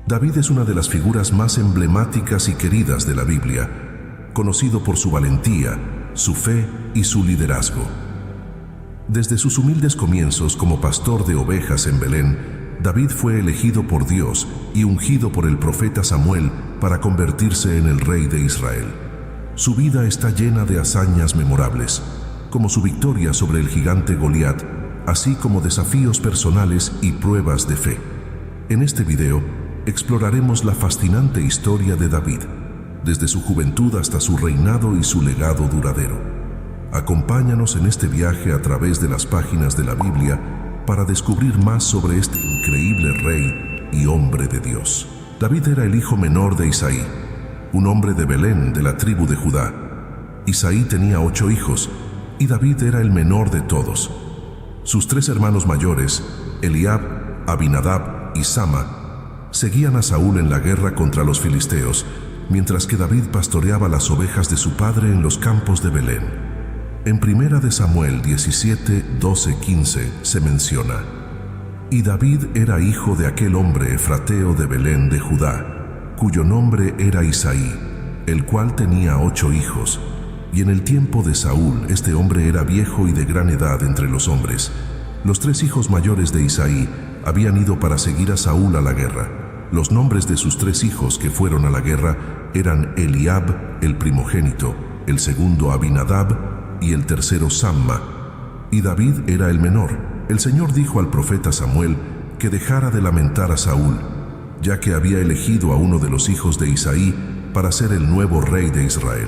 David es una de las figuras más emblemáticas y queridas de la Biblia, conocido por su valentía, su fe y su liderazgo. Desde sus humildes comienzos como pastor de ovejas en Belén, David fue elegido por Dios y ungido por el profeta Samuel para convertirse en el rey de Israel. Su vida está llena de hazañas memorables, como su victoria sobre el gigante Goliat, así como desafíos personales y pruebas de fe. En este video, exploraremos la fascinante historia de David, desde su juventud hasta su reinado y su legado duradero. Acompáñanos en este viaje a través de las páginas de la Biblia para descubrir más sobre este increíble rey y hombre de Dios. David era el hijo menor de Isaí, un hombre de Belén, de la tribu de Judá. Isaí tenía 8 hijos, y David era el menor de todos. Sus 3 hermanos mayores, Eliab, Abinadab y Sama, seguían a Saúl en la guerra contra los filisteos, mientras que David pastoreaba las ovejas de su padre en los campos de Belén. En 1 Samuel 17, 12, 15 se menciona: «Y David era hijo de aquel hombre efrateo de Belén de Judá, cuyo nombre era Isaí, el cual tenía 8 hijos. Y en el tiempo de Saúl, este hombre era viejo y de gran edad entre los hombres. Los 3 hijos mayores de Isaí habían ido para seguir a Saúl a la guerra. Los nombres de sus 3 hijos que fueron a la guerra eran Eliab, el primogénito, el segundo Abinadab y el tercero Samma. Y David era el menor. El Señor dijo al profeta Samuel que dejara de lamentar a Saúl, ya que había elegido a uno de los hijos de Isaí para ser el nuevo rey de Israel.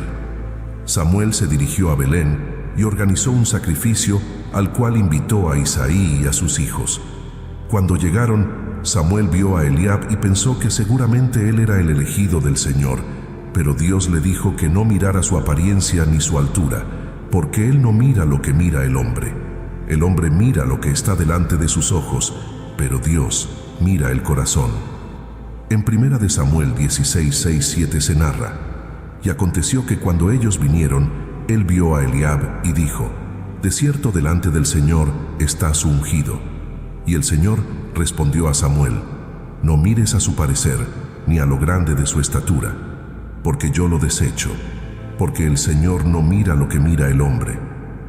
Samuel se dirigió a Belén y organizó un sacrificio al cual invitó a Isaí y a sus hijos. Cuando llegaron, Samuel vio a Eliab y pensó que seguramente él era el elegido del Señor, pero Dios le dijo que no mirara su apariencia ni su altura, porque él no mira lo que mira el hombre. El hombre mira lo que está delante de sus ojos, pero Dios mira el corazón». En 1 Samuel 16, 6, 7 se narra: «Y aconteció que cuando ellos vinieron, él vio a Eliab y dijo: De cierto delante del Señor está su ungido. Y el Señor respondió a Samuel: No mires a su parecer, ni a lo grande de su estatura, porque yo lo desecho, porque el Señor no mira lo que mira el hombre,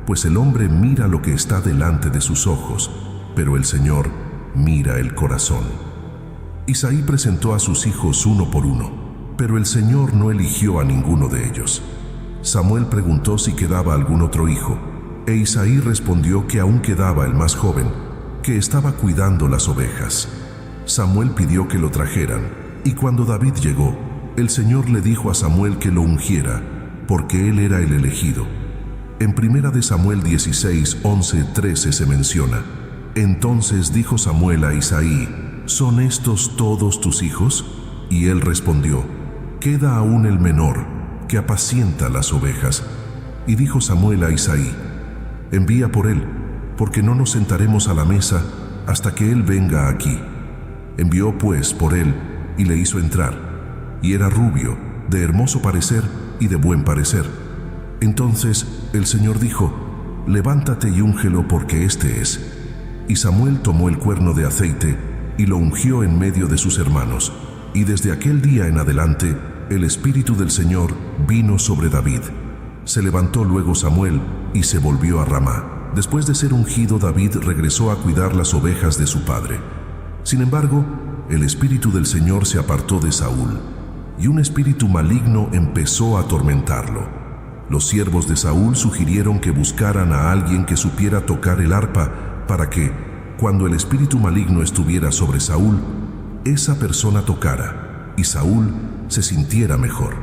pues el hombre mira lo que está delante de sus ojos, pero el Señor mira el corazón». Isaí presentó a sus hijos uno por uno, pero el Señor no eligió a ninguno de ellos. Samuel preguntó si quedaba algún otro hijo, e Isaí respondió que aún quedaba el más joven, que estaba cuidando las ovejas. Samuel pidió que lo trajeran, y cuando David llegó, el Señor le dijo a Samuel que lo ungiera, porque él era el elegido. En 1 Samuel 16, 11, 13 se menciona: Entonces dijo Samuel a Isaí: ¿Son estos todos tus hijos? Y él respondió: Queda aún el menor, que apacienta las ovejas. Y dijo Samuel a Isaí: Envía por él, porque no nos sentaremos a la mesa hasta que él venga aquí. Envió pues por él, y le hizo entrar. Y era rubio, de hermoso parecer y de buen parecer. Entonces el Señor dijo: Levántate y úngelo, porque este es. Y Samuel tomó el cuerno de aceite y lo ungió en medio de sus hermanos. Y desde aquel día en adelante, el Espíritu del Señor vino sobre David. Se levantó luego Samuel y se volvió a Ramá. Después de ser ungido, David regresó a cuidar las ovejas de su padre. Sin embargo, el Espíritu del Señor se apartó de Saúl, y un espíritu maligno empezó a atormentarlo. Los siervos de Saúl sugirieron que buscaran a alguien que supiera tocar el arpa para que, cuando el espíritu maligno estuviera sobre Saúl, esa persona tocara y Saúl se sintiera mejor.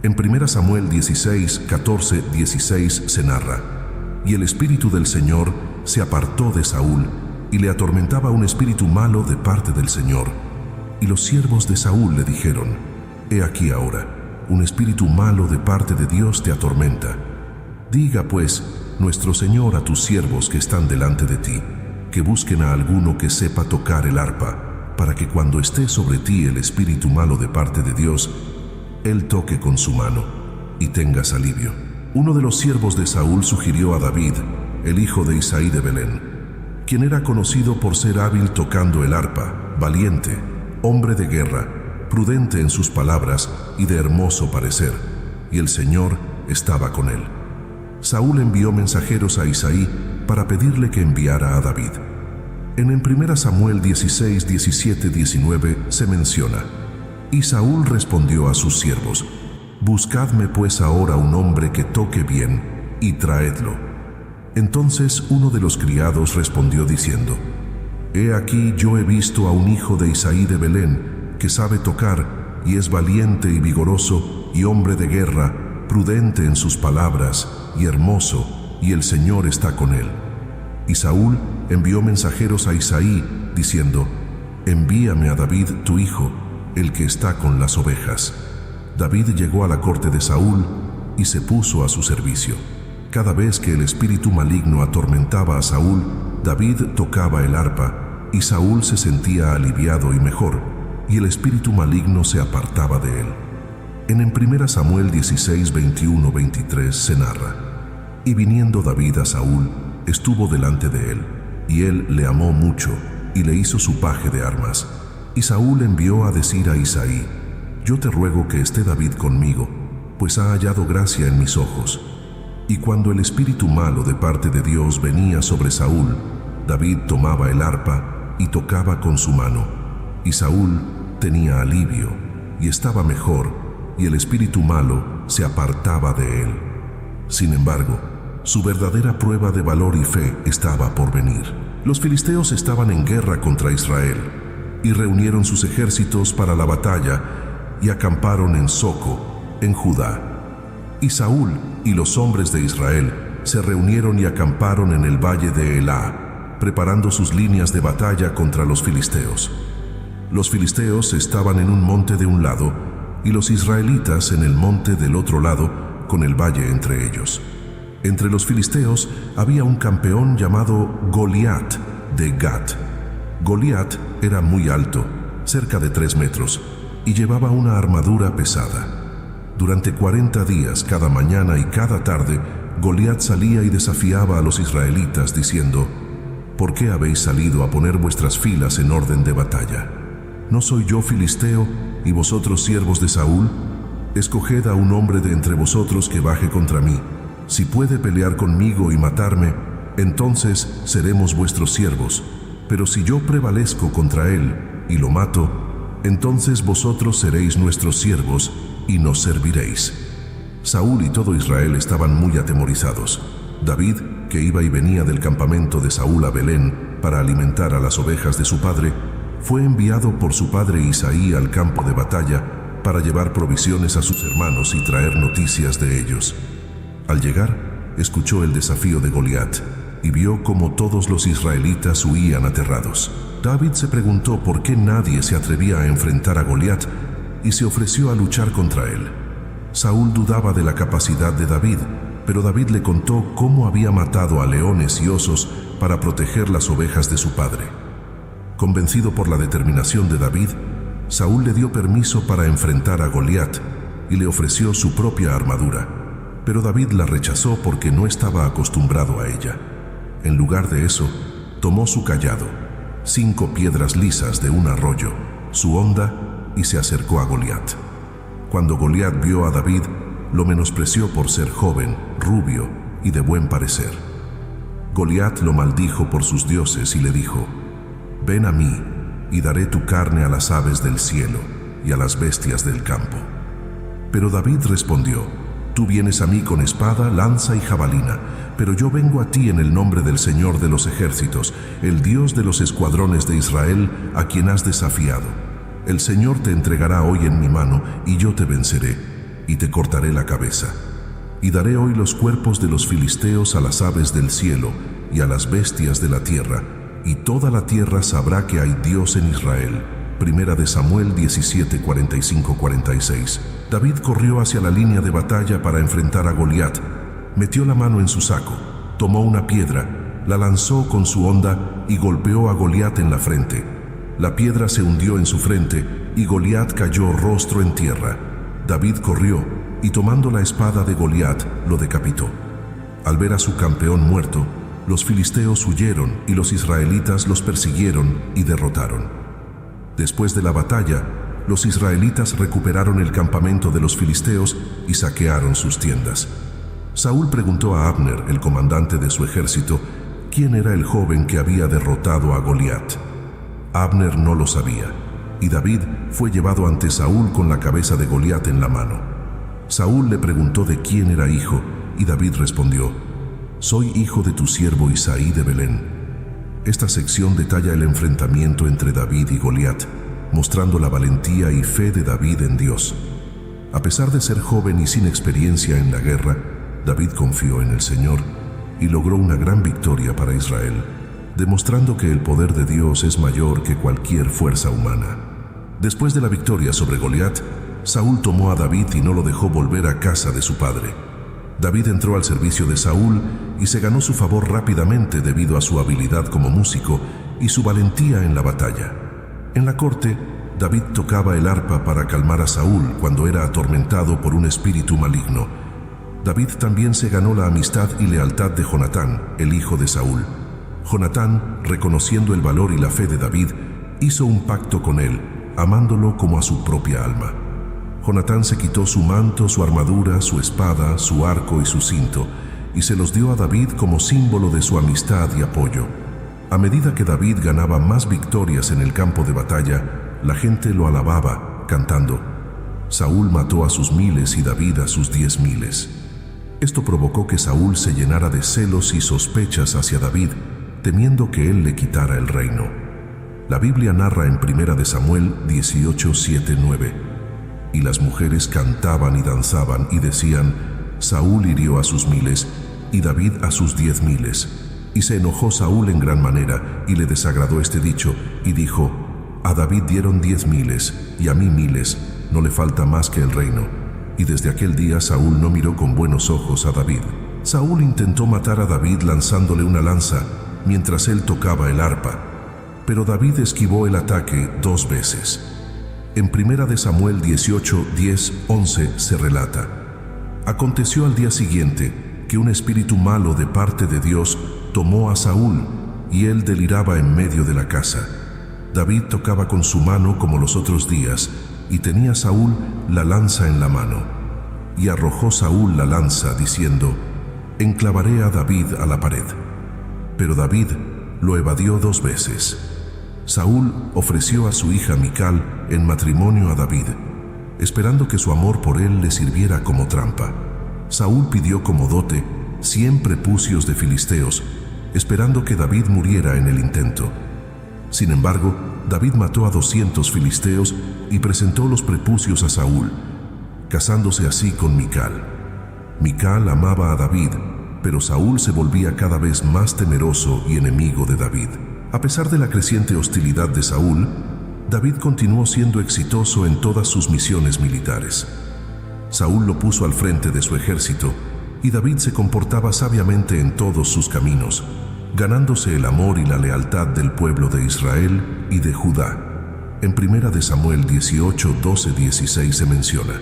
En 1 Samuel 16, 14, 16 se narra: Y el Espíritu del Señor se apartó de Saúl, y le atormentaba un espíritu malo de parte del Señor. Y los siervos de Saúl le dijeron: He aquí ahora, un espíritu malo de parte de Dios te atormenta. Diga pues nuestro Señor a tus siervos que están delante de ti, que busquen a alguno que sepa tocar el arpa, para que cuando esté sobre ti el espíritu malo de parte de Dios, él toque con su mano y tengas alivio. Uno de los siervos de Saúl sugirió a David, el hijo de Isaí de Belén, quien era conocido por ser hábil tocando el arpa, valiente, hombre de guerra, prudente en sus palabras y de hermoso parecer, y el Señor estaba con él. Saúl envió mensajeros a Isaí para pedirle que enviara a David. En 1 Samuel 16, 17, 19 se menciona: y Saúl respondió a sus siervos: buscadme pues ahora un hombre que toque bien, y traedlo. Entonces uno de los criados respondió diciendo: he aquí yo he visto a un hijo de Isaí de Belén, que sabe tocar, y es valiente y vigoroso, y hombre de guerra, prudente en sus palabras, y hermoso, y el Señor está con él. Y Saúl envió mensajeros a Isaí, diciendo: envíame a David tu hijo, el que está con las ovejas. David llegó a la corte de Saúl y se puso a su servicio. Cada vez que el espíritu maligno atormentaba a Saúl, David tocaba el arpa, y Saúl se sentía aliviado y mejor, y el espíritu maligno se apartaba de él. En 1 Samuel 16, 21, 23 se narra: y viniendo David a Saúl, estuvo delante de él, y él le amó mucho, y le hizo su paje de armas. Y Saúl envió a decir a Isaí: yo te ruego que esté David conmigo, pues ha hallado gracia en mis ojos. Y cuando el espíritu malo de parte de Dios venía sobre Saúl, David tomaba el arpa y tocaba con su mano, y Saúl tenía alivio, y estaba mejor, y el espíritu malo se apartaba de él. Sin embargo, su verdadera prueba de valor y fe estaba por venir. Los filisteos estaban en guerra contra Israel, y reunieron sus ejércitos para la batalla, y acamparon en Soco, en Judá. Y Saúl y los hombres de Israel se reunieron y acamparon en el valle de Elá, preparando sus líneas de batalla contra los filisteos. Los filisteos estaban en un monte de un lado, y los israelitas en el monte del otro lado, con el valle entre ellos. Entre los filisteos había un campeón llamado Goliat de Gat. Goliat era muy alto, cerca de 3 metros, y llevaba una armadura pesada. Durante 40 días, cada mañana y cada tarde, Goliat salía y desafiaba a los israelitas, diciendo: ¿por qué habéis salido a poner vuestras filas en orden de batalla? ¿No soy yo filisteo y vosotros siervos de Saúl? Escoged a un hombre de entre vosotros que baje contra mí. Si puede pelear conmigo y matarme, entonces seremos vuestros siervos. Pero si yo prevalezco contra él y lo mato, entonces vosotros seréis nuestros siervos y nos serviréis. Saúl y todo Israel estaban muy atemorizados. David, que iba y venía del campamento de Saúl a Belén para alimentar a las ovejas de su padre, fue enviado por su padre Isaí al campo de batalla para llevar provisiones a sus hermanos y traer noticias de ellos. Al llegar, escuchó el desafío de Goliat y vio cómo todos los israelitas huían aterrados. David se preguntó por qué nadie se atrevía a enfrentar a Goliat y se ofreció a luchar contra él. Saúl dudaba de la capacidad de David, pero David le contó cómo había matado a leones y osos para proteger las ovejas de su padre. Convencido por la determinación de David, Saúl le dio permiso para enfrentar a Goliat y le ofreció su propia armadura, pero David la rechazó porque no estaba acostumbrado a ella. En lugar de eso, tomó su cayado, 5 piedras lisas de un arroyo, su honda, y se acercó a Goliat. Cuando Goliat vio a David, lo menospreció por ser joven, rubio y de buen parecer. Goliat lo maldijo por sus dioses y le dijo: ven a mí, y daré tu carne a las aves del cielo y a las bestias del campo. Pero David respondió: tú vienes a mí con espada, lanza y jabalina, pero yo vengo a ti en el nombre del Señor de los ejércitos, el Dios de los escuadrones de Israel, a quien has desafiado. El Señor te entregará hoy en mi mano, y yo te venceré, y te cortaré la cabeza. Y daré hoy los cuerpos de los filisteos a las aves del cielo y a las bestias de la tierra, y toda la tierra sabrá que hay Dios en Israel. 1 Samuel 17, 45, 46. David corrió hacia la línea de batalla para enfrentar a Goliat. Metió la mano en su saco, tomó una piedra, la lanzó con su honda y golpeó a Goliat en la frente. La piedra se hundió en su frente y Goliat cayó rostro en tierra. David corrió y tomando la espada de Goliat, lo decapitó. Al ver a su campeón muerto, los filisteos huyeron y los israelitas los persiguieron y derrotaron. Después de la batalla, los israelitas recuperaron el campamento de los filisteos y saquearon sus tiendas. Saúl preguntó a Abner, el comandante de su ejército, quién era el joven que había derrotado a Goliat. Abner no lo sabía, y David fue llevado ante Saúl con la cabeza de Goliat en la mano. Saúl le preguntó de quién era hijo, y David respondió: «Soy hijo de tu siervo Isaí de Belén». Esta sección detalla el enfrentamiento entre David y Goliat, mostrando la valentía y fe de David en Dios. A pesar de ser joven y sin experiencia en la guerra, David confió en el Señor y logró una gran victoria para Israel, demostrando que el poder de Dios es mayor que cualquier fuerza humana. Después de la victoria sobre Goliat, Saúl tomó a David y no lo dejó volver a casa de su padre. David entró al servicio de Saúl y se ganó su favor rápidamente debido a su habilidad como músico y su valentía en la batalla. En la corte, David tocaba el arpa para calmar a Saúl cuando era atormentado por un espíritu maligno. David también se ganó la amistad y lealtad de Jonatán, el hijo de Saúl. Jonatán, reconociendo el valor y la fe de David, hizo un pacto con él, amándolo como a su propia alma. Jonatán se quitó su manto, su armadura, su espada, su arco y su cinto, y se los dio a David como símbolo de su amistad y apoyo. A medida que David ganaba más victorias en el campo de batalla, la gente lo alababa, cantando: «Saúl mató a sus miles y David a sus 10,000». Esto provocó que Saúl se llenara de celos y sospechas hacia David, temiendo que él le quitara el reino. La Biblia narra en 1 Samuel 18, 7, 9: «Y las mujeres cantaban y danzaban y decían: Saúl hirió a sus miles y David a sus 10,000». Y se enojó Saúl en gran manera y le desagradó este dicho y dijo: «A David dieron 10,000 y a mí 1,000, no le falta más que el reino». Y desde aquel día Saúl no miró con buenos ojos a David. Saúl intentó matar a David lanzándole una lanza mientras él tocaba el arpa, pero David esquivó el ataque 2 veces. En 1 Samuel 18, 10, 11 se relata: «Aconteció al día siguiente que un espíritu malo de parte de Dios tomó a Saúl, y él deliraba en medio de la casa. David tocaba con su mano como los otros días, y tenía Saúl la lanza en la mano. Y arrojó Saúl la lanza, diciendo: Enclavaré a David a la pared. Pero David lo evadió 2 veces. Saúl ofreció a su hija Mical en matrimonio a David, esperando que su amor por él le sirviera como trampa. Saúl pidió como dote 100 prepucios de filisteos, esperando que David muriera en el intento. Sin embargo, David mató a 200 filisteos y presentó los prepucios a Saúl, casándose así con Mical. Mical amaba a David, pero Saúl se volvía cada vez más temeroso y enemigo de David. A pesar de la creciente hostilidad de Saúl, David continuó siendo exitoso en todas sus misiones militares. Saúl lo puso al frente de su ejército y David se comportaba sabiamente en todos sus caminos, ganándose el amor y la lealtad del pueblo de Israel y de Judá. En 1 Samuel 18, 12, 16 se menciona: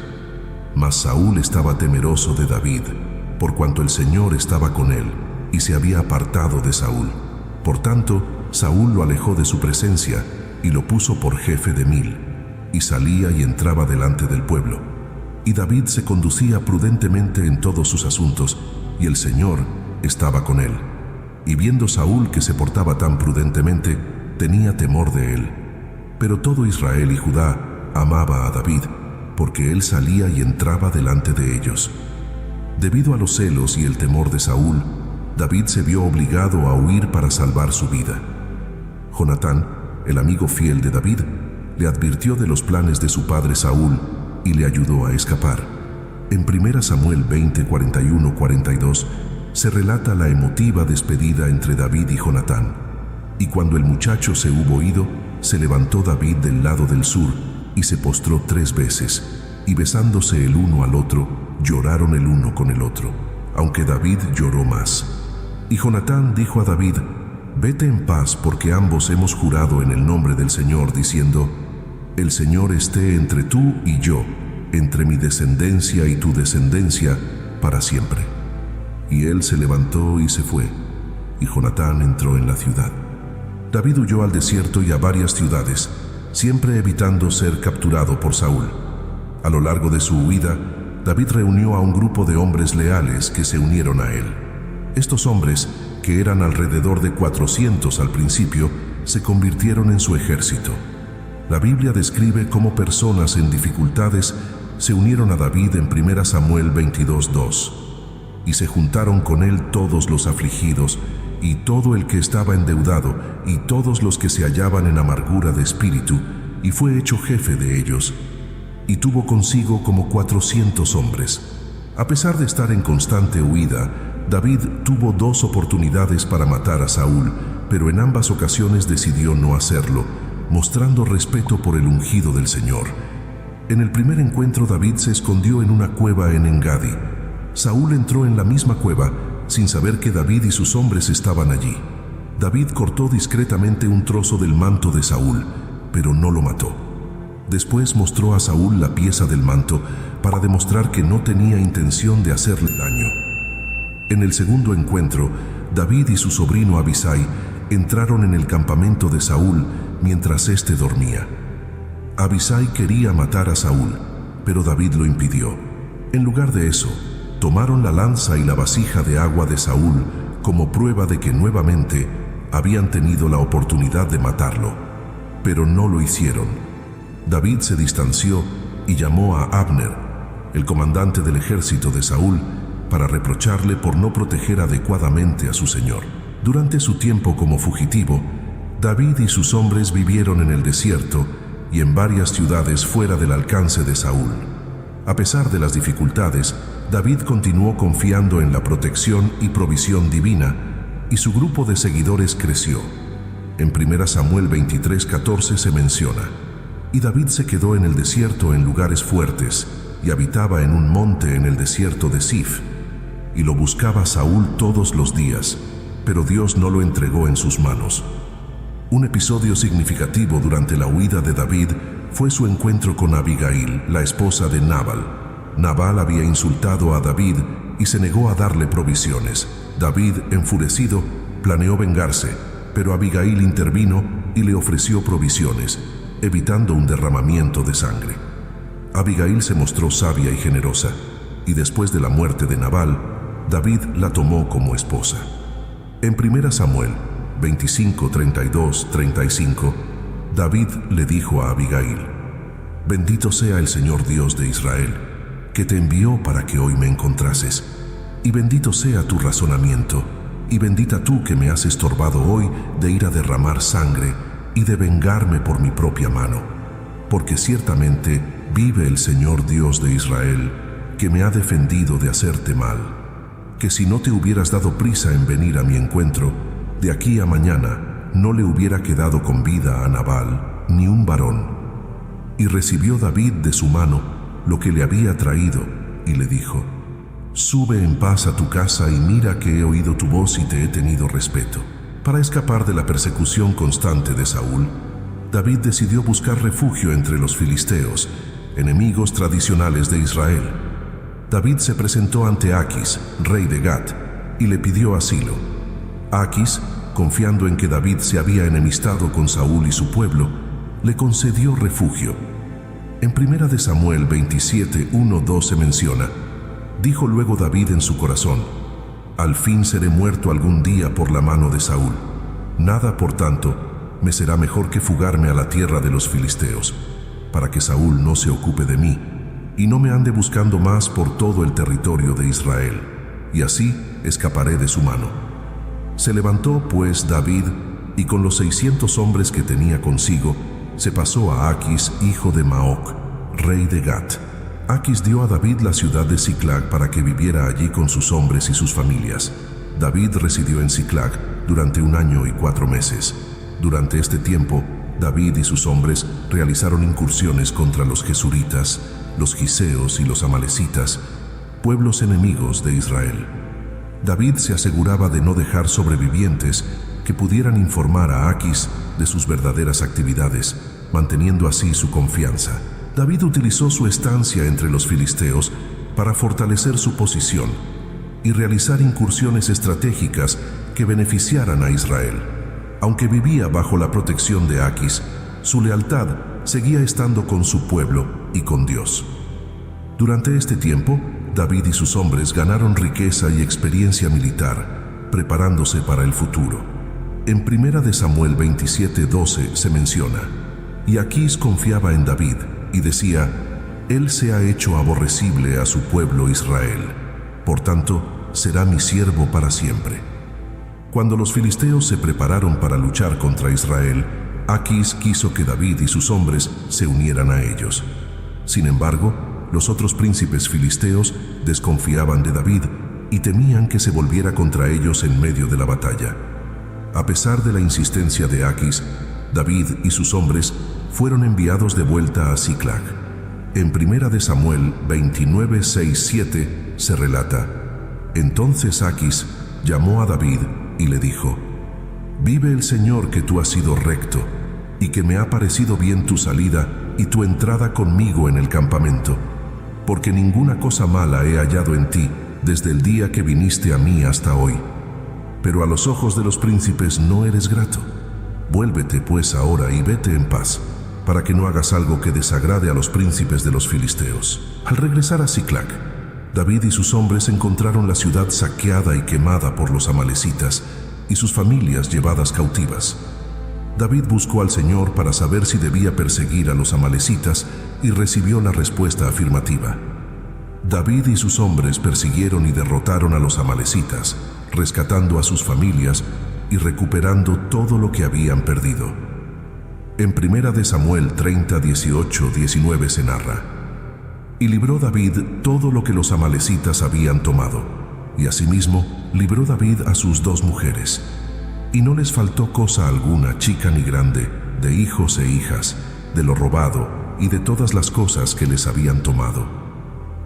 Mas Saúl estaba temeroso de David, por cuanto el Señor estaba con él, y se había apartado de Saúl. Por tanto, Saúl lo alejó de su presencia y lo puso por jefe de 1000, y salía y entraba delante del pueblo. Y David se conducía prudentemente en todos sus asuntos, y el Señor estaba con él. Y viendo Saúl que se portaba tan prudentemente, tenía temor de él. Pero todo Israel y Judá amaba a David, porque él salía y entraba delante de ellos. Debido a los celos y el temor de Saúl, David se vio obligado a huir para salvar su vida. Jonatán, el amigo fiel de David, le advirtió de los planes de su padre Saúl y le ayudó a escapar. En 1 Samuel 20, 41, 42 se relata la emotiva despedida entre David y Jonatán. Y cuando el muchacho se hubo ido, se levantó David del lado del sur y se postró 3 veces, y besándose el uno al otro, lloraron el uno con el otro, aunque David lloró más. Y Jonatán dijo a David: Vete en paz, porque ambos hemos jurado en el nombre del Señor, diciendo: El Señor esté entre tú y yo, entre mi descendencia y tu descendencia, para siempre. Y él se levantó y se fue, y Jonatán entró en la ciudad. David huyó al desierto y a varias ciudades, siempre evitando ser capturado por Saúl. A lo largo de su huida, David reunió a un grupo de hombres leales que se unieron a él. Estos hombres, que eran alrededor de 400 al principio, se convirtieron en su ejército. La Biblia describe cómo personas en dificultades se unieron a David en 1 Samuel 22:2. Y se juntaron con él todos los afligidos, y todo el que estaba endeudado, y todos los que se hallaban en amargura de espíritu, y fue hecho jefe de ellos. Y tuvo consigo como 400 hombres. A pesar de estar en constante huida, David tuvo 2 oportunidades para matar a Saúl, pero en ambas ocasiones decidió no hacerlo, mostrando respeto por el ungido del Señor. En el primer encuentro, David se escondió en una cueva en Engadi. Saúl entró en la misma cueva sin saber que David y sus hombres estaban allí. David cortó discretamente un trozo del manto de Saúl, pero no lo mató. Después mostró a Saúl la pieza del manto para demostrar que no tenía intención de hacerle daño. En el segundo encuentro, David y su sobrino Abisai entraron en el campamento de Saúl mientras éste dormía. Abisai quería matar a Saúl, pero David lo impidió. En lugar de eso, tomaron la lanza y la vasija de agua de Saúl como prueba de que nuevamente habían tenido la oportunidad de matarlo, pero no lo hicieron. David se distanció y llamó a Abner, el comandante del ejército de Saúl, para reprocharle por no proteger adecuadamente a su señor. Durante su tiempo como fugitivo, David y sus hombres vivieron en el desierto y en varias ciudades fuera del alcance de Saúl. A pesar de las dificultades, David continuó confiando en la protección y provisión divina, y su grupo de seguidores creció. En 1 Samuel 23:14 se menciona: y David se quedó en el desierto en lugares fuertes, y habitaba en un monte en el desierto de Sif. Y lo buscaba Saúl todos los días, pero Dios no lo entregó en sus manos. Un episodio significativo durante la huida de David fue su encuentro con Abigail, la esposa de Nabal. Nabal había insultado a David y se negó a darle provisiones. David, enfurecido, planeó vengarse, pero Abigail intervino y le ofreció provisiones, evitando un derramamiento de sangre. Abigail se mostró sabia y generosa, y después de la muerte de Nabal, David la tomó como esposa. En 1 Samuel 25, 32, 35, David le dijo a Abigail: bendito sea el Señor Dios de Israel, que te envió para que hoy me encontrases, y bendito sea tu razonamiento, y bendita tú que me has estorbado hoy de ir a derramar sangre y de vengarme por mi propia mano, porque ciertamente vive el Señor Dios de Israel, que me ha defendido de hacerte mal, que si no te hubieras dado prisa en venir a mi encuentro, de aquí a mañana no le hubiera quedado con vida a Nabal ni un varón. Y recibió David de su mano lo que le había traído, y le dijo: sube en paz a tu casa y mira que he oído tu voz y te he tenido respeto. Para escapar de la persecución constante de Saúl, David decidió buscar refugio entre los filisteos, enemigos tradicionales de Israel. David se presentó ante Aquis, rey de Gat, y le pidió asilo. Aquis, confiando en que David se había enemistado con Saúl y su pueblo, le concedió refugio. En 1 Samuel 27, 1-2 se menciona: dijo luego David en su corazón: al fin seré muerto algún día por la mano de Saúl. Nada, por tanto, me será mejor que fugarme a la tierra de los filisteos, para que Saúl no se ocupe de mí, y no me ande buscando más por todo el territorio de Israel, y así escaparé de su mano. Se levantó pues David, y con los 600 hombres que tenía consigo, se pasó a Aquis, hijo de Maoc, rey de Gat. Aquis dio a David la ciudad de Siclag para que viviera allí con sus hombres y sus familias. David residió en Siclag durante 1 año y 4 meses. Durante este tiempo, David y sus hombres realizaron incursiones contra los gesuritas, los giseos y los amalecitas, pueblos enemigos de Israel. David se aseguraba de no dejar sobrevivientes que pudieran informar a Aquis de sus verdaderas actividades, manteniendo así su confianza. David utilizó su estancia entre los filisteos para fortalecer su posición y realizar incursiones estratégicas que beneficiaran a Israel. Aunque vivía bajo la protección de Aquis, su lealtad seguía estando con su pueblo y con Dios. Durante este tiempo, David y sus hombres ganaron riqueza y experiencia militar, preparándose para el futuro. En 1 Samuel 27:12 se menciona: y Aquís confiaba en David y decía: él se ha hecho aborrecible a su pueblo Israel, por tanto será mi siervo para siempre. Cuando los filisteos se prepararon para luchar contra Israel, Aquís quiso que David y sus hombres se unieran a ellos. Sin embargo, los otros príncipes filisteos desconfiaban de David y temían que se volviera contra ellos en medio de la batalla. A pesar de la insistencia de Aquís, David y sus hombres fueron enviados de vuelta a Siclag. En 1 Samuel 29:6-7 se relata: entonces Aquís llamó a David y le dijo: vive el Señor que tú has sido recto, y que me ha parecido bien tu salida y tu entrada conmigo en el campamento, porque ninguna cosa mala he hallado en ti desde el día que viniste a mí hasta hoy. Pero a los ojos de los príncipes no eres grato. Vuélvete pues ahora y vete en paz, para que no hagas algo que desagrade a los príncipes de los filisteos. Al regresar a Siclag, David y sus hombres encontraron la ciudad saqueada y quemada por los amalecitas y sus familias llevadas cautivas. David buscó al Señor para saber si debía perseguir a los amalecitas y recibió la respuesta afirmativa. David y sus hombres persiguieron y derrotaron a los amalecitas, rescatando a sus familias y recuperando todo lo que habían perdido. En 1 Samuel 30:18-19 se narra: y libró David todo lo que los amalecitas habían tomado, y asimismo libró David a sus 2 mujeres. Y no les faltó cosa alguna, chica ni grande, de hijos e hijas, de lo robado y de todas las cosas que les habían tomado.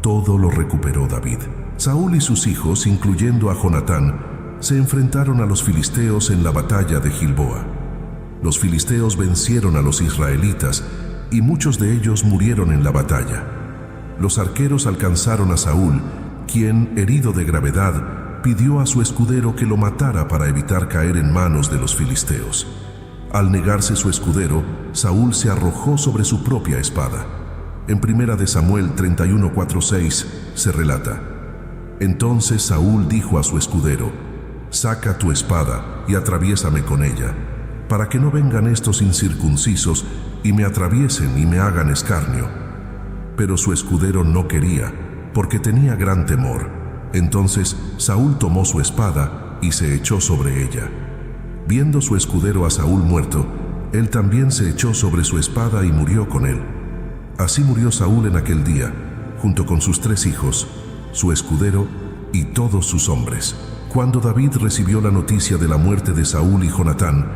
Todo lo recuperó David. Saúl y sus hijos, incluyendo a Jonatán, se enfrentaron a los filisteos en la batalla de Gilboa. Los filisteos vencieron a los israelitas y muchos de ellos murieron en la batalla. Los arqueros alcanzaron a Saúl, quien, herido de gravedad, pidió a su escudero que lo matara para evitar caer en manos de los filisteos. Al negarse su escudero, Saúl se arrojó sobre su propia espada. En 1 Samuel 31:4-6 se relata: entonces Saúl dijo a su escudero: saca tu espada y atraviésame con ella, para que no vengan estos incircuncisos y me atraviesen y me hagan escarnio. Pero su escudero no quería, porque tenía gran temor. Entonces Saúl tomó su espada y se echó sobre ella. Viendo su escudero a Saúl muerto, él también se echó sobre su espada y murió con él. Así murió Saúl en aquel día, junto con sus 3 hijos, su escudero y todos sus hombres. Cuando David recibió la noticia de la muerte de Saúl y Jonatán,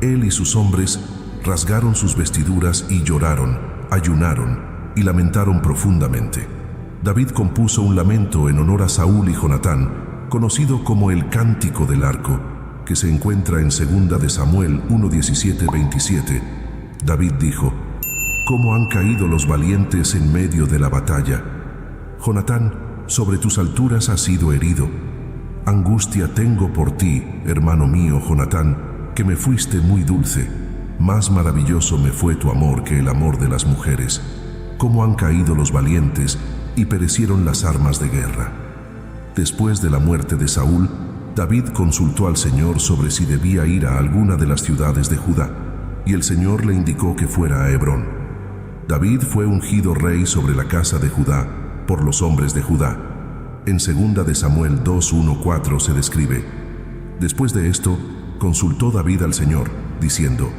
él y sus hombres rasgaron sus vestiduras y lloraron, ayunaron y lamentaron profundamente. David compuso un lamento en honor a Saúl y Jonatán, conocido como el Cántico del Arco, que se encuentra en 2 Samuel 1:17-27. David dijo: ¿cómo han caído los valientes en medio de la batalla? Jonatán, sobre tus alturas has sido herido. Angustia tengo por ti, hermano mío Jonatán, que me fuiste muy dulce. Más maravilloso me fue tu amor que el amor de las mujeres. Cómo han caído los valientes y perecieron las armas de guerra. Después de la muerte de Saúl, David consultó al Señor sobre si debía ir a alguna de las ciudades de Judá, y el Señor le indicó que fuera a Hebrón. David fue ungido rey sobre la casa de Judá por los hombres de Judá. En 2 Samuel 2:1-4 se describe: después de esto, consultó David al Señor, diciendo: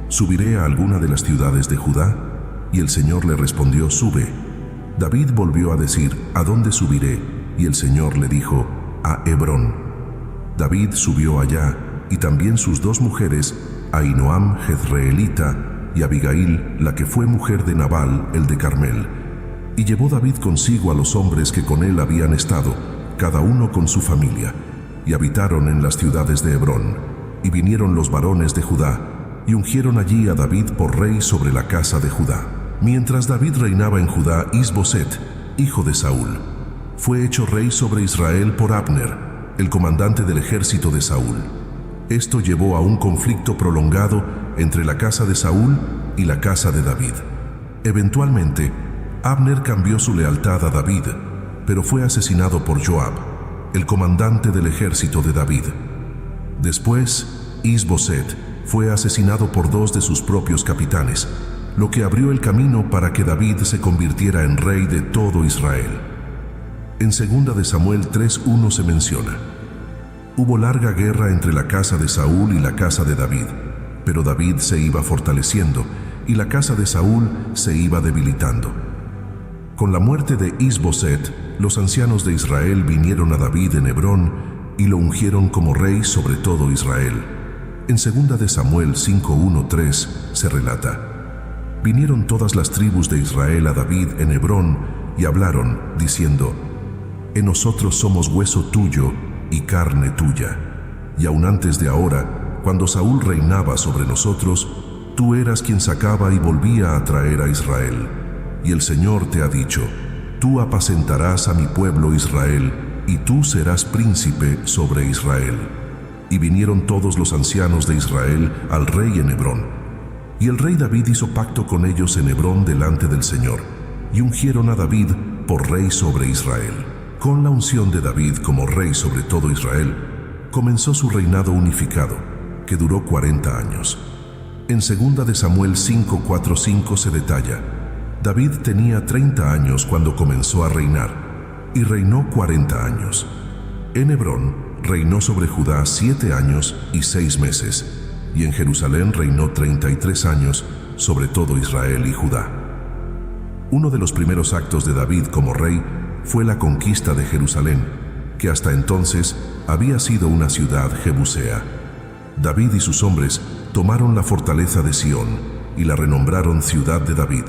¿subiré a alguna de las ciudades de Judá? Y el Señor le respondió: sube. David volvió a decir: ¿a dónde subiré? Y el Señor le dijo: a Hebrón. David subió allá, y también sus 2 mujeres, Ahinoam jezreelita y Abigail, la que fue mujer de Nabal, el de Carmel. Y llevó David consigo a los hombres que con él habían estado, cada uno con su familia, y habitaron en las ciudades de Hebrón. Y vinieron los varones de Judá, y ungieron allí a David por rey sobre la casa de Judá. Mientras David reinaba en Judá, Is-Boset, hijo de Saúl, fue hecho rey sobre Israel por Abner, el comandante del ejército de Saúl. Esto llevó a un conflicto prolongado entre la casa de Saúl y la casa de David. Eventualmente, Abner cambió su lealtad a David, pero fue asesinado por Joab, el comandante del ejército de David. Después, Is-Boset fue asesinado por 2 de sus propios capitanes, lo que abrió el camino para que David se convirtiera en rey de todo Israel. En 2 de Samuel 3:1 se menciona: hubo larga guerra entre la casa de Saúl y la casa de David, pero David se iba fortaleciendo y la casa de Saúl se iba debilitando. Con la muerte de Is-Boset, los ancianos de Israel vinieron a David en Hebrón y lo ungieron como rey sobre todo Israel. En 2 de Samuel 5:1-3 se relata: vinieron todas las tribus de Israel a David en Hebrón y hablaron, diciendo: en nosotros somos hueso tuyo y carne tuya. Y aun antes de ahora, cuando Saúl reinaba sobre nosotros, tú eras quien sacaba y volvía a traer a Israel. Y el Señor te ha dicho: tú apacentarás a mi pueblo Israel, y tú serás príncipe sobre Israel. Y vinieron todos los ancianos de Israel al rey en Hebrón. Y el rey David hizo pacto con ellos en Hebrón delante del Señor, y ungieron a David por rey sobre Israel. Con la unción de David como rey sobre todo Israel, comenzó su reinado unificado, que duró 40 años. En 2 de Samuel 5:4-5 se detalla: David tenía 30 años cuando comenzó a reinar, y reinó 40 años. En Hebrón reinó sobre Judá 7 años y 6 meses, y en Jerusalén reinó 33 años sobre todo Israel y Judá. Uno de los primeros actos de David como rey fue la conquista de Jerusalén, que hasta entonces había sido una ciudad jebusea. David y sus hombres tomaron la fortaleza de Sión y la renombraron Ciudad de David.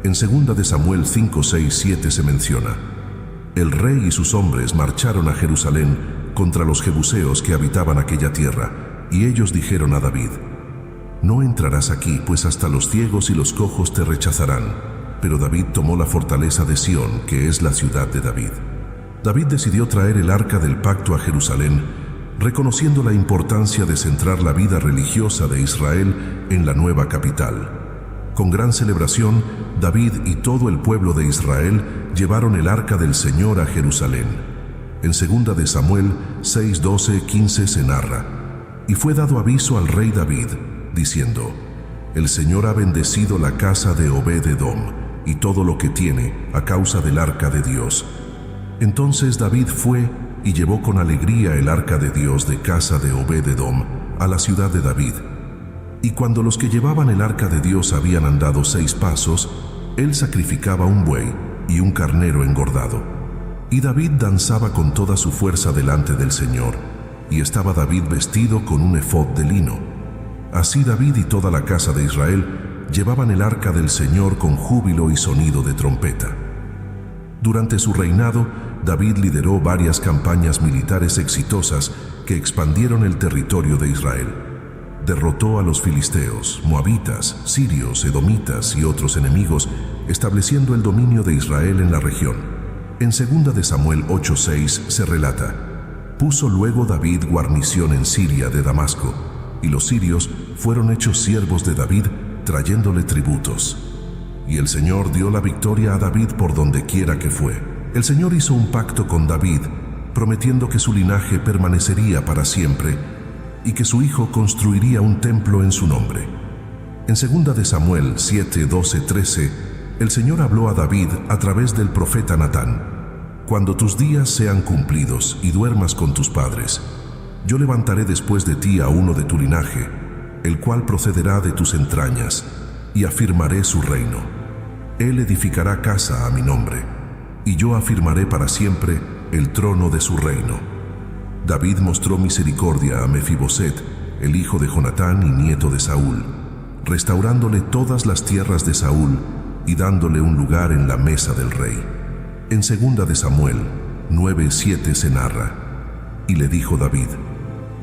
En 2 de Samuel 5:6-7 se menciona: el rey y sus hombres marcharon a Jerusalén contra los jebuseos que habitaban aquella tierra, y ellos dijeron a David: no entrarás aquí, pues hasta los ciegos y los cojos te rechazarán. Pero David tomó la fortaleza de Sión, que es la ciudad de David. David decidió traer el arca del pacto a Jerusalén, reconociendo la importancia de centrar la vida religiosa de Israel en la nueva capital. Con gran celebración, David y todo el pueblo de Israel llevaron el arca del Señor a Jerusalén. En 2 de Samuel 6:12-15 se narra: y fue dado aviso al rey David, diciendo: el Señor ha bendecido la casa de Obed-Edom y todo lo que tiene a causa del arca de Dios. Entonces David fue y llevó con alegría el arca de Dios de casa de Obed-Edom a la ciudad de David. Y cuando los que llevaban el arca de Dios habían andado 6 pasos, él sacrificaba un buey y un carnero engordado. Y David danzaba con toda su fuerza delante del Señor, y estaba David vestido con un efod de lino. Así David y toda la casa de Israel llevaban el arca del Señor con júbilo y sonido de trompeta. Durante su reinado, David lideró varias campañas militares exitosas que expandieron el territorio de Israel. Derrotó a los filisteos, moabitas, sirios, edomitas y otros enemigos, estableciendo el dominio de Israel en la región. En 2 de Samuel 8:6 se relata: puso luego David guarnición en Siria de Damasco, y los sirios fueron hechos siervos de David, trayéndole tributos. Y el Señor dio la victoria a David por donde quiera que fue. El Señor hizo un pacto con David, prometiendo que su linaje permanecería para siempre y que su hijo construiría un templo en su nombre. En 2 de Samuel 7:12-13, el Señor habló a David a través del profeta Natán: cuando tus días sean cumplidos y duermas con tus padres, yo levantaré después de ti a uno de tu linaje, el cual procederá de tus entrañas, y afirmaré su reino. Él edificará casa a mi nombre, y yo afirmaré para siempre el trono de su reino. David mostró misericordia a Mefiboset, el hijo de Jonatán y nieto de Saúl, restaurándole todas las tierras de Saúl y dándole un lugar en la mesa del rey. En 2 de Samuel 9:7 se narra: y le dijo David: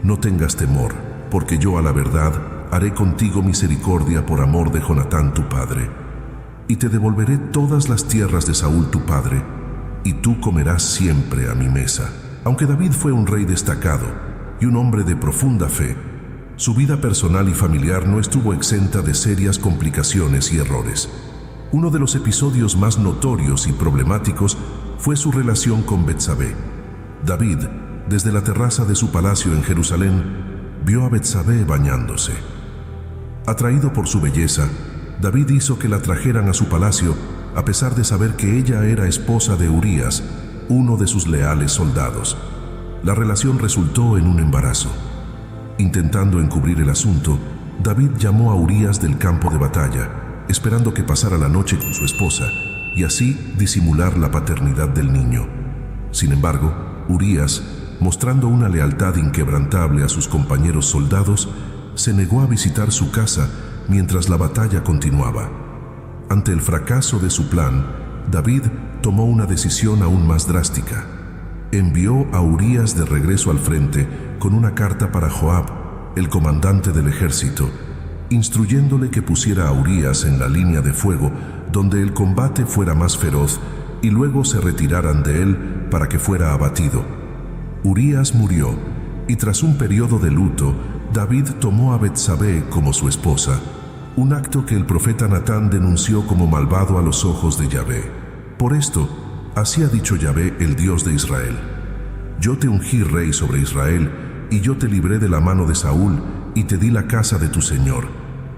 no tengas temor, porque yo a la verdad haré contigo misericordia por amor de Jonatán tu padre, y te devolveré todas las tierras de Saúl tu padre, y tú comerás siempre a mi mesa. Aunque David fue un rey destacado y un hombre de profunda fe, Su vida personal y familiar no estuvo exenta de serias complicaciones y errores. Uno de los episodios más notorios y problemáticos fue su relación con Betsabé. David, desde la terraza de su palacio en Jerusalén, vio a Betsabé bañándose. Atraído por su belleza, David hizo que la trajeran a su palacio, a pesar de saber que ella era esposa de Urías, uno de sus leales soldados. La relación resultó en un embarazo. Intentando encubrir el asunto, David llamó a Urías del campo de batalla, esperando que pasara la noche con su esposa y así disimular la paternidad del niño. Sin embargo, Urías, mostrando una lealtad inquebrantable a sus compañeros soldados, se negó a visitar su casa mientras la batalla continuaba. Ante el fracaso de su plan, David tomó una decisión aún más drástica. Envió a Urías de regreso al frente con una carta para Joab, el comandante del ejército, instruyéndole que pusiera a Urías en la línea de fuego donde el combate fuera más feroz y luego se retiraran de él para que fuera abatido. Urías murió y tras un periodo de luto, David tomó a Betsabé como su esposa, un acto que el profeta Natán denunció como malvado a los ojos de Yahvé. Por esto, así ha dicho Yahvé, el Dios de Israel: yo te ungí rey sobre Israel, y yo te libré de la mano de Saúl, y te di la casa de tu señor,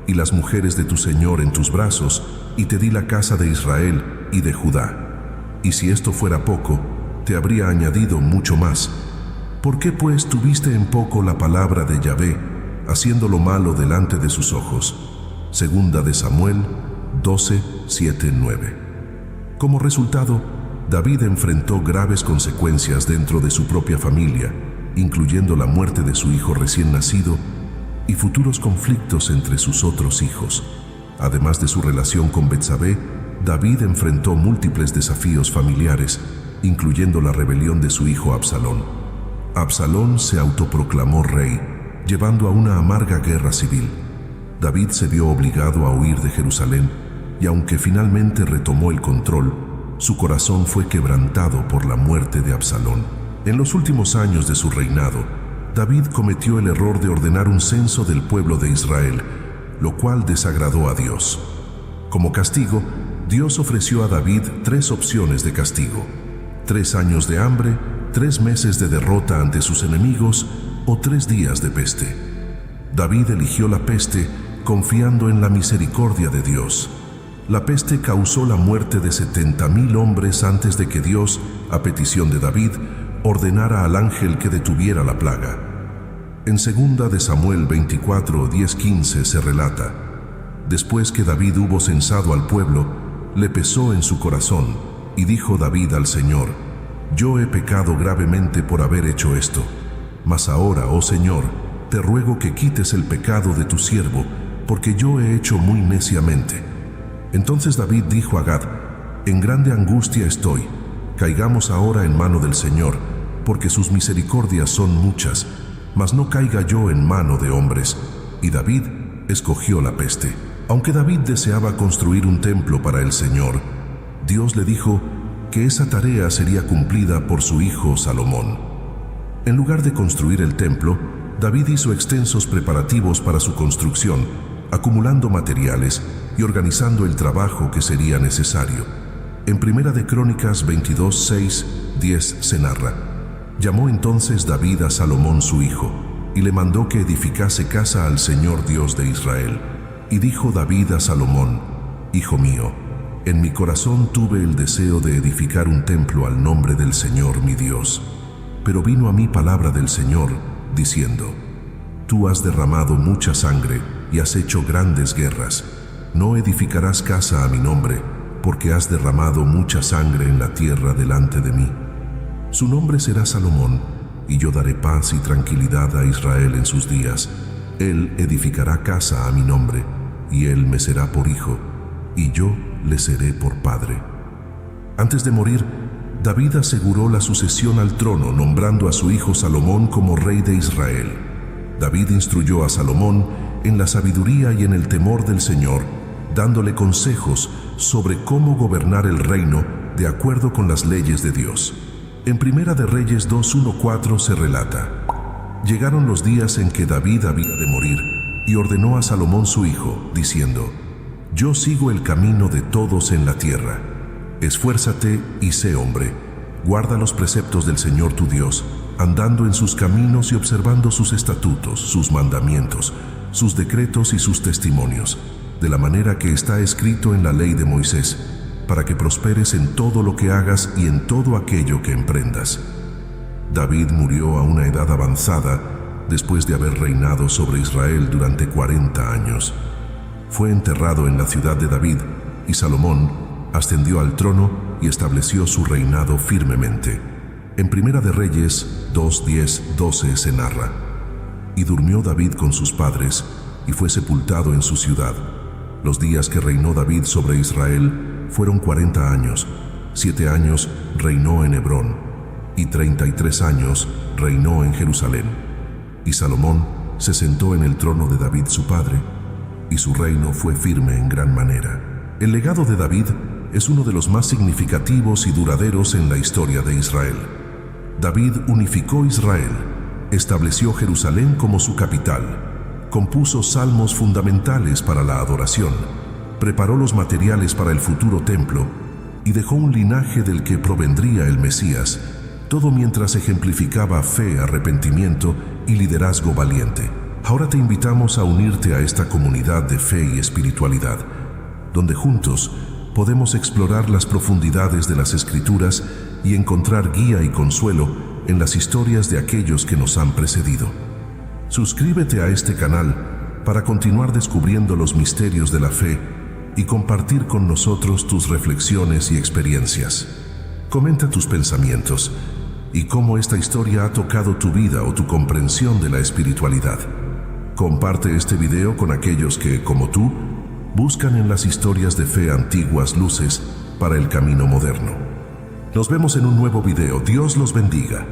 y las mujeres de tu señor en tus brazos, y te di la casa de Israel y de Judá. Y si esto fuera poco, te habría añadido mucho más. ¿Por qué pues tuviste en poco la palabra de Yahvé, haciendo lo malo delante de sus ojos? Segunda de Samuel 12, 7, 9. Como resultado, David enfrentó graves consecuencias dentro de su propia familia, incluyendo la muerte de su hijo recién nacido y futuros conflictos entre sus otros hijos. Además de su relación con Betsabé, David enfrentó múltiples desafíos familiares, incluyendo la rebelión de su hijo Absalón. Absalón se autoproclamó rey, llevando a una amarga guerra civil. David se vio obligado a huir de Jerusalén, y aunque finalmente retomó el control, su corazón fue quebrantado por la muerte de Absalón. En los últimos años de su reinado, David cometió el error de ordenar un censo del pueblo de Israel, lo cual desagradó a Dios. Como castigo, Dios ofreció a David 3 opciones de castigo: 3 años de hambre, 3 meses de derrota ante sus enemigos o 3 días de peste. David eligió la peste confiando en la misericordia de Dios. La peste causó la muerte de 70,000 hombres antes de que Dios, a petición de David, ordenara al ángel que detuviera la plaga. En 2 de Samuel 24, 10-15 se relata: después que David hubo censado al pueblo, le pesó en su corazón, y dijo David al Señor: yo he pecado gravemente por haber hecho esto. Mas ahora, oh Señor, te ruego que quites el pecado de tu siervo, porque yo he hecho muy neciamente. Entonces David dijo a Gad: en grande angustia estoy, caigamos ahora en mano del Señor, porque sus misericordias son muchas, mas no caiga yo en mano de hombres. Y David escogió la peste. Aunque David deseaba construir un templo para el Señor, Dios le dijo que esa tarea sería cumplida por su hijo Salomón. En lugar de construir el templo, David hizo extensos preparativos para su construcción, acumulando materiales y organizando el trabajo que sería necesario. En Primera de Crónicas 22, 6, 10 se narra: llamó entonces David a Salomón su hijo, y le mandó que edificase casa al Señor Dios de Israel. Y dijo David a Salomón: hijo mío, en mi corazón tuve el deseo de edificar un templo al nombre del Señor mi Dios. Pero vino a mí palabra del Señor, diciendo: tú has derramado mucha sangre y has hecho grandes guerras. No edificarás casa a mi nombre, porque has derramado mucha sangre en la tierra delante de mí. Su nombre será Salomón, y yo daré paz y tranquilidad a Israel en sus días. Él edificará casa a mi nombre, y él me será por hijo, y yo le seré por padre. Antes de morir, David aseguró la sucesión al trono, nombrando a su hijo Salomón como rey de Israel. David instruyó a Salomón en la sabiduría y en el temor del Señor, dándole consejos sobre cómo gobernar el reino de acuerdo con las leyes de Dios. En Primera de Reyes 2:1-4 se relata: Llegaron los días en que David había de morir y ordenó a Salomón su hijo, diciendo: Yo sigo el camino de todos en la tierra. Esfuérzate y sé hombre. Guarda los preceptos del Señor tu Dios, andando en sus caminos y observando sus estatutos, sus mandamientos, sus decretos y sus testimonios, de la manera que está escrito en la ley de Moisés, para que prosperes en todo lo que hagas y en todo aquello que emprendas. David murió a una edad avanzada después de haber reinado sobre Israel durante 40 años. Fue enterrado en la ciudad de David y Salomón ascendió al trono y estableció su reinado firmemente. En Primera de Reyes 2:10-12 se narra: Y durmió David con sus padres y fue sepultado en su ciudad. Los días que reinó David sobre Israel fueron 40 años. 7 años reinó en Hebrón y 33 años reinó en Jerusalén. Y Salomón se sentó en el trono de David su padre, y su reino fue firme en gran manera. El legado de David es uno de los más significativos y duraderos en la historia de Israel. David unificó Israel, estableció Jerusalén como su capital, compuso salmos fundamentales para la adoración, preparó los materiales para el futuro templo y dejó un linaje del que provendría el Mesías, todo mientras ejemplificaba fe, arrepentimiento y liderazgo valiente. Ahora te invitamos a unirte a esta comunidad de fe y espiritualidad, donde juntos podemos explorar las profundidades de las Escrituras y encontrar guía y consuelo en las historias de aquellos que nos han precedido. Suscríbete a este canal para continuar descubriendo los misterios de la fe y compartir con nosotros tus reflexiones y experiencias. Comenta tus pensamientos y cómo esta historia ha tocado tu vida o tu comprensión de la espiritualidad. Comparte este video con aquellos que, como tú, buscan en las historias de fe antiguas luces para el camino moderno. Nos vemos en un nuevo video. Dios los bendiga.